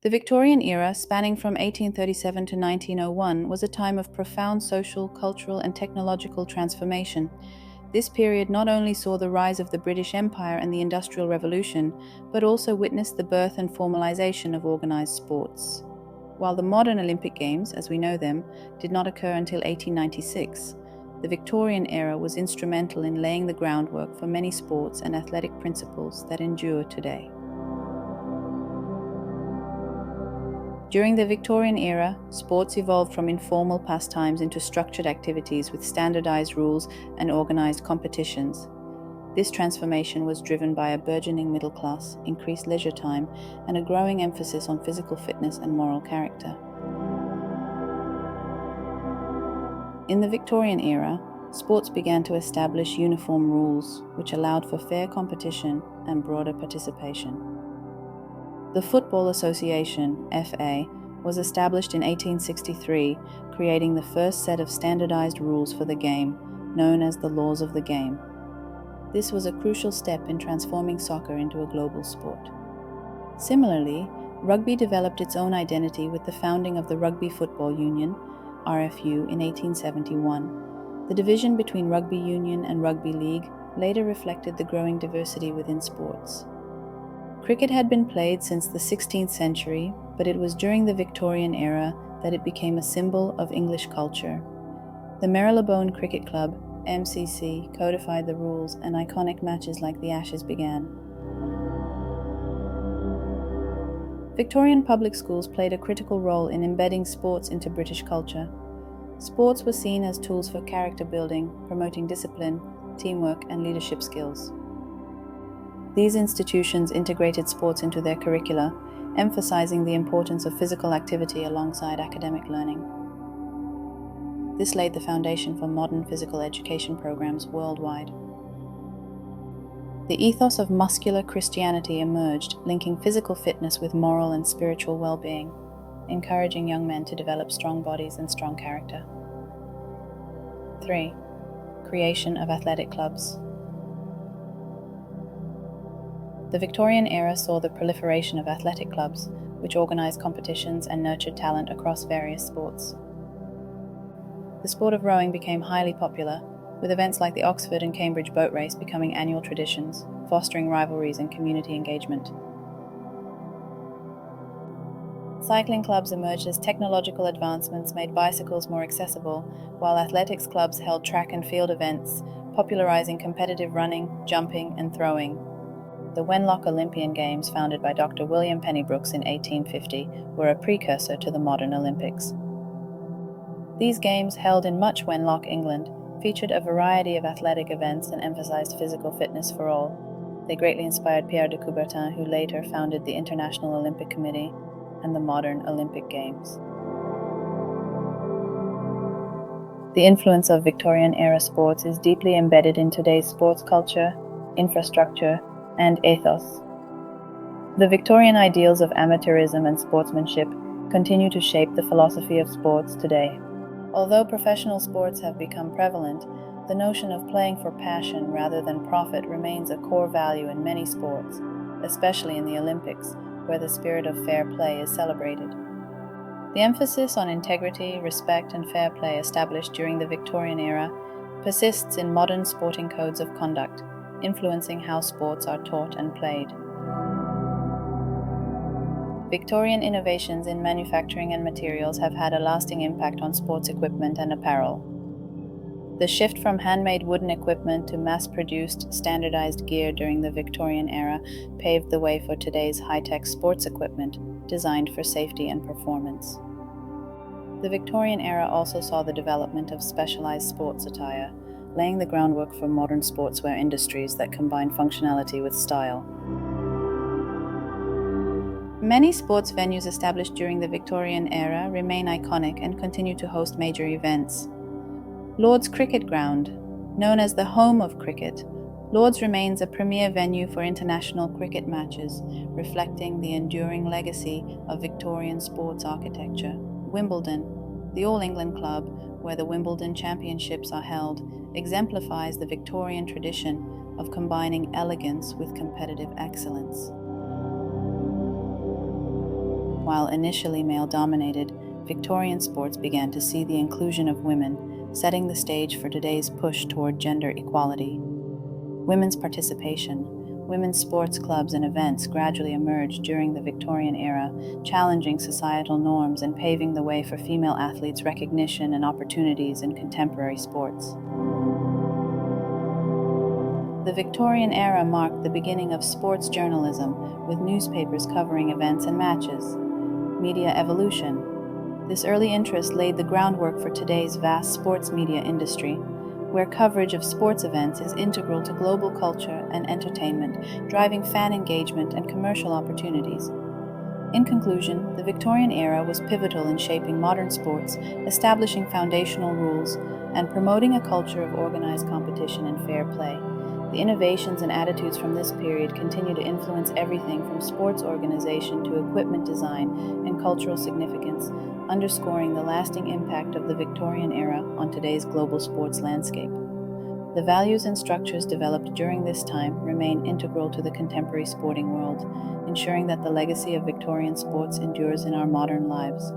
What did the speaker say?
The Victorian era, spanning from 1837 to 1901, was a time of profound social, cultural, and technological transformation. This period not only saw the rise of the British Empire and the Industrial Revolution, but also witnessed the birth and formalization of organized sports. While the modern Olympic Games, as we know them, did not occur until 1896, the Victorian era was instrumental in laying the groundwork for many sports and athletic principles that endure today. During the Victorian era, sports evolved from informal pastimes into structured activities with standardized rules and organized competitions. This transformation was driven by a burgeoning middle class, increased leisure time, and a growing emphasis on physical fitness and moral character. In the Victorian era, sports began to establish uniform rules, which allowed for fair competition and broader participation. The Football Association, FA, was established in 1863, creating the first set of standardized rules for the game, known as the Laws of the Game. This was a crucial step in transforming soccer into a global sport. Similarly, rugby developed its own identity with the founding of the Rugby Football Union, RFU, in 1871. The division between rugby union and rugby league later reflected the growing diversity within sports. Cricket had been played since the 16th century, but it was during the Victorian era that it became a symbol of English culture. The Marylebone Cricket Club, MCC, codified the rules, and iconic matches like the Ashes began. Victorian public schools played a critical role in embedding sports into British culture. Sports were seen as tools for character building, promoting discipline, teamwork, and leadership skills. These institutions integrated sports into their curricula, emphasizing the importance of physical activity alongside academic learning. This laid the foundation for modern physical education programs worldwide. The ethos of muscular Christianity emerged, linking physical fitness with moral and spiritual well-being, encouraging young men to develop strong bodies and strong character. 3. Creation of athletic clubs. The Victorian era saw the proliferation of athletic clubs, which organized competitions and nurtured talent across various sports. The sport of rowing became highly popular, with events like the Oxford and Cambridge boat race becoming annual traditions, fostering rivalries and community engagement. Cycling clubs emerged as technological advancements made bicycles more accessible, while athletics clubs held track and field events, popularizing competitive running, jumping, and throwing. The Wenlock Olympian Games, founded by Dr. William Pennybrooks in 1850, were a precursor to the modern Olympics. These games, held in much Wenlock, England, featured a variety of athletic events and emphasized physical fitness for all. They greatly inspired Pierre de Coubertin, who later founded the International Olympic Committee and the modern Olympic Games. The influence of Victorian-era sports is deeply embedded in today's sports culture, infrastructure, and ethos. The Victorian ideals of amateurism and sportsmanship continue to shape the philosophy of sports today. Although professional sports have become prevalent, the notion of playing for passion rather than profit remains a core value in many sports, especially in the Olympics, where the spirit of fair play is celebrated. The emphasis on integrity, respect, and fair play established during the Victorian era persists in modern sporting codes of conduct, influencing how sports are taught and played. Victorian innovations in manufacturing and materials have had a lasting impact on sports equipment and apparel. The shift from handmade wooden equipment to mass-produced, standardized gear during the Victorian era paved the way for today's high-tech sports equipment, designed for safety and performance. The Victorian era also saw the development of specialized sports attire, laying the groundwork for modern sportswear industries that combine functionality with style. Many sports venues established during the Victorian era remain iconic and continue to host major events. Lord's Cricket Ground, known as the home of cricket, Lord's remains a premier venue for international cricket matches, reflecting the enduring legacy of Victorian sports architecture. Wimbledon, the All England club, where the Wimbledon Championships are held, exemplifies the Victorian tradition of combining elegance with competitive excellence. While initially male-dominated, Victorian sports began to see the inclusion of women, setting the stage for today's push toward gender equality. Women's participation. Women's sports clubs and events gradually emerged during the Victorian era, challenging societal norms and paving the way for female athletes' recognition and opportunities in contemporary sports. The Victorian era marked the beginning of sports journalism, with newspapers covering events and matches. Media evolution. This early interest laid the groundwork for today's vast sports media industry, where coverage of sports events is integral to global culture and entertainment, driving fan engagement and commercial opportunities. In conclusion, the Victorian era was pivotal in shaping modern sports, establishing foundational rules, and promoting a culture of organized competition and fair play. The innovations and attitudes from this period continue to influence everything from sports organization to equipment design and cultural significance, underscoring the lasting impact of the Victorian era on today's global sports landscape. The values and structures developed during this time remain integral to the contemporary sporting world, ensuring that the legacy of Victorian sports endures in our modern lives.